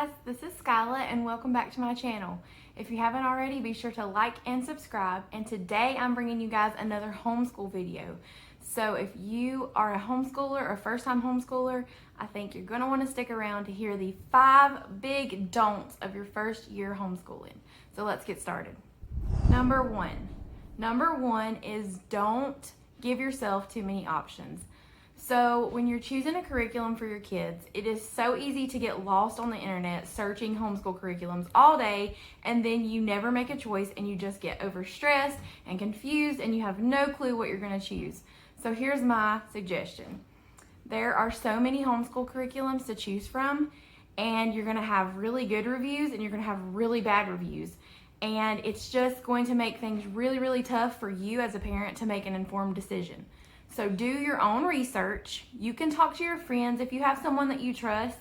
guys, this is Skyla and welcome back to my channel. If you haven't already, be sure to like and subscribe, and today I'm bringing you guys another homeschool video. So if you are a homeschooler or first-time homeschooler, I think you're going to want to stick around to hear the 5 big don'ts of your first year homeschooling. So let's get started. Number one is don't give yourself too many options. So when you're choosing a curriculum for your kids, it is so easy to get lost on the internet searching homeschool curriculums all day, and then you never make a choice and you just get overstressed and confused and you have no clue what you're going to choose. So here's my suggestion. There are so many homeschool curriculums to choose from, and you're going to have really good reviews and you're going to have really bad reviews. And it's just going to make things really, really tough for you as a parent to make an informed decision. So do your own research. You can talk to your friends. If you have someone that you trust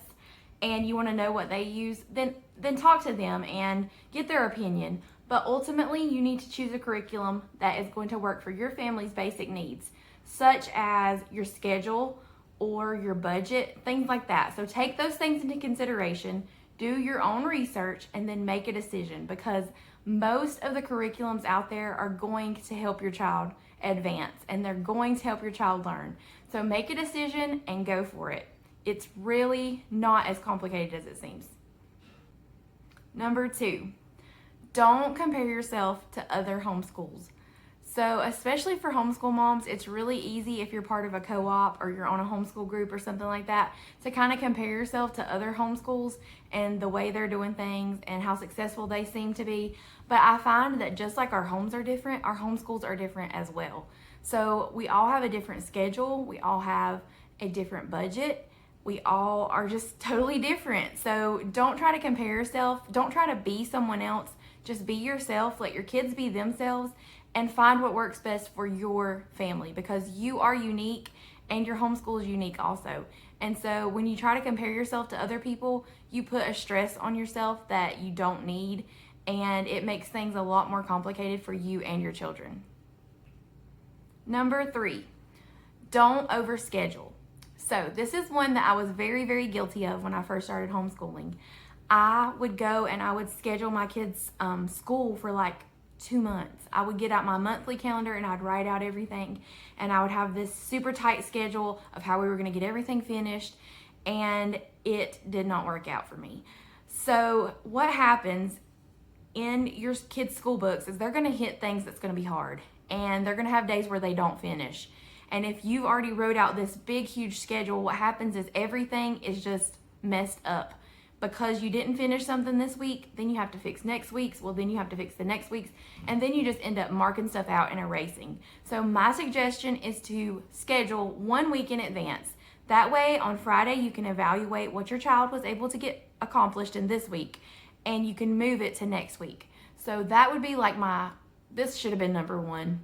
and you want to know what they use, then talk to them and get their opinion. But ultimately, you need to choose a curriculum that is going to work for your family's basic needs, such as your schedule or your budget, things like that. So take those things into consideration, do your own research, and then make a decision, because most of the curriculums out there are going to help your child advance and they're going to help your child learn. So make a decision and go for it. It's really not as complicated as it seems. Number 2, don't compare yourself to other homeschools. So especially for homeschool moms, it's really easy if you're part of a co-op or you're on a homeschool group or something like that to kind of compare yourself to other homeschools and the way they're doing things and how successful they seem to be. But I find that just like our homes are different, our homeschools are different as well. So we all have a different schedule. We all have a different budget. We all are just totally different. So don't try to compare yourself. Don't try to be someone else. Just be yourself. Let your kids be themselves and find what works best for your family, because you are unique and your homeschool is unique also. And so when you try to compare yourself to other people, you put a stress on yourself that you don't need, and it makes things a lot more complicated for you and your children. Number 3, don't overschedule. So this is one that I was very, very guilty of when I first started homeschooling. I would go and I would schedule my kids' school for like 2 months. I would get out my monthly calendar and I'd write out everything, and I would have this super tight schedule of how we were going to get everything finished, and it did not work out for me. So what happens in your kids' school books is they're going to hit things that's going to be hard, and they're going to have days where they don't finish. And if you've already wrote out this big, huge schedule, what happens is everything is just messed up. Because you didn't finish something this week, then you have to fix next week's, well then you have to fix the next week's, and then you just end up marking stuff out and erasing. So my suggestion is to schedule 1 week in advance. That way on Friday you can evaluate what your child was able to get accomplished in this week, and you can move it to next week. So that would be like this should have been number 1.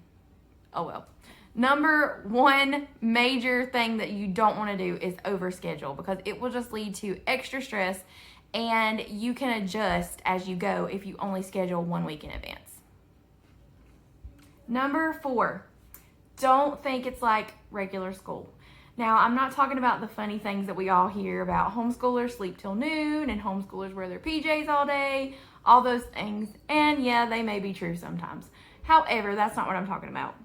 Oh well. Number 1 major thing that you don't want to do is overschedule, because it will just lead to extra stress, and you can adjust as you go if you only schedule 1 week in advance. Number 4, don't think it's like regular school. Now, I'm not talking about the funny things that we all hear about homeschoolers sleep till noon and homeschoolers wear their PJs all day, all those things. And yeah, they may be true sometimes. However, that's not what I'm talking about.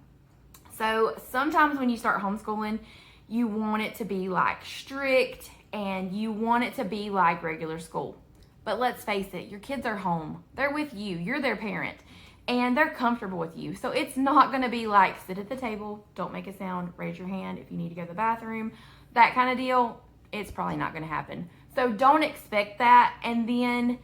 So sometimes when you start homeschooling, you want it to be like strict and you want it to be like regular school. But let's face it, your kids are home. They're with you. You're their parent. And they're comfortable with you. So it's not going to be like sit at the table, don't make a sound, raise your hand if you need to go to the bathroom, that kind of deal. It's probably not going to happen. So don't expect that, and then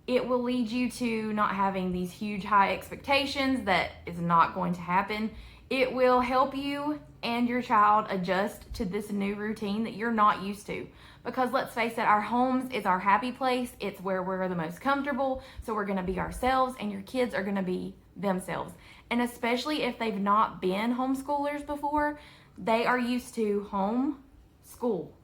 it will lead you to not having these huge high expectations that is not going to happen. It will help you and your child adjust to this new routine that you're not used to. Because let's face it, our homes is our happy place. It's where we're the most comfortable. So we're going to be ourselves, and your kids are going to be themselves. And especially if they've not been homeschoolers before, they are used to home, school.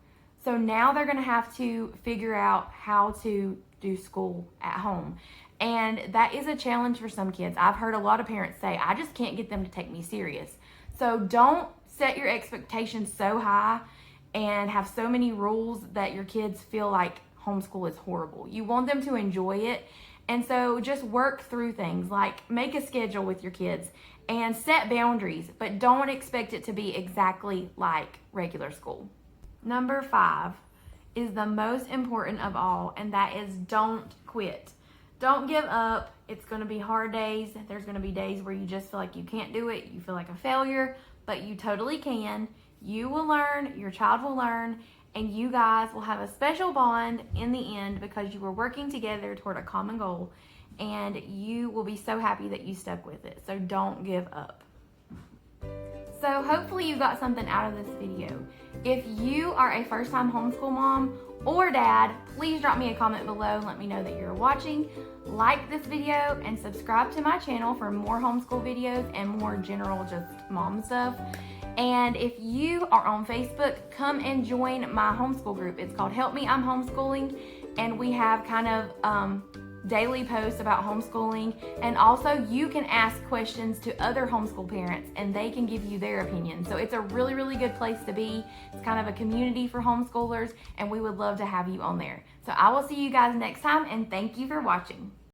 So now they're going to have to figure out how to do school at home. And that is a challenge for some kids. I've heard a lot of parents say, I just can't get them to take me serious. So don't set your expectations so high and have so many rules that your kids feel like homeschool is horrible. You want them to enjoy it. And so just work through things like make a schedule with your kids and set boundaries, but don't expect it to be exactly like regular school. Number 5 is the most important of all, and that is don't quit. Don't give up. It's going to be hard days. There's going to be days where you just feel like you can't do it. You feel like a failure, but you totally can. You will learn, your child will learn, and you guys will have a special bond in the end because you were working together toward a common goal, and you will be so happy that you stuck with it. So don't give up. So hopefully you got something out of this video. If you are a first-time homeschool mom or dad, please drop me a comment below and let me know that you're watching. Like this video and subscribe to my channel for more homeschool videos and more general just mom stuff. And if you are on Facebook, come and join my homeschool group. It's called Help Me, I'm Homeschooling. And we have kind of daily posts about homeschooling. And also you can ask questions to other homeschool parents and they can give you their opinion. So it's a really, really good place to be. It's kind of a community for homeschoolers and we would love to have you on there. So I will see you guys next time and thank you for watching.